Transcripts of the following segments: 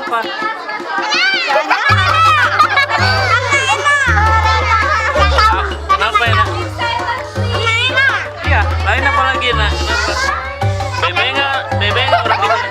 apa? Kenapa enak? Iya, lain apa lagi nak? Kenapa? Bebeknya orang gimana?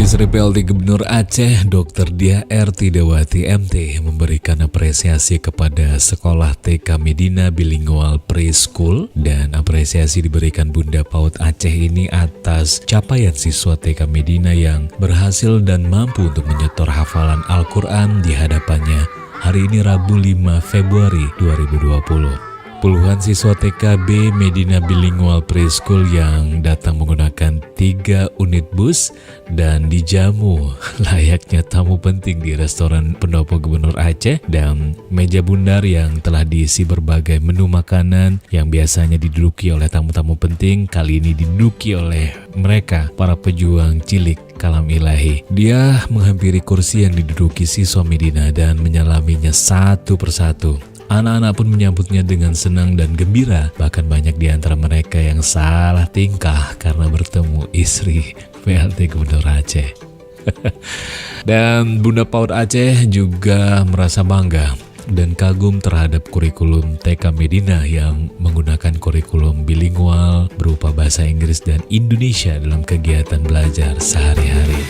Istri PLT Gubernur Aceh, Dr. Diah R. Tidawati MT, memberikan apresiasi kepada Sekolah TK Medina Bilingual Preschool, dan apresiasi diberikan Bunda PAUD Aceh ini atas capaian siswa TK Medina yang berhasil dan mampu untuk menyetor hafalan Al-Quran di hadapannya hari ini Rabu 5 Februari 2020. Puluhan siswa TKB Medina Bilingual Preschool yang datang menggunakan 3 unit bus dan dijamu layaknya tamu penting di restoran pendopo Gubernur Aceh, dan meja bundar yang telah diisi berbagai menu makanan yang biasanya diduduki oleh tamu-tamu penting, kali ini diduduki oleh mereka, para pejuang cilik kalam ilahi. Dia menghampiri kursi yang diduduki siswa Medina dan menyelaminya satu persatu. Anak-anak pun menyambutnya dengan senang dan gembira, bahkan banyak di antara mereka yang salah tingkah karena bertemu istri PLT Gubernur Aceh. Dan Bunda PAUD Aceh juga merasa bangga dan kagum terhadap kurikulum TK Medina yang menggunakan kurikulum bilingual berupa bahasa Inggris dan Indonesia dalam kegiatan belajar sehari-hari.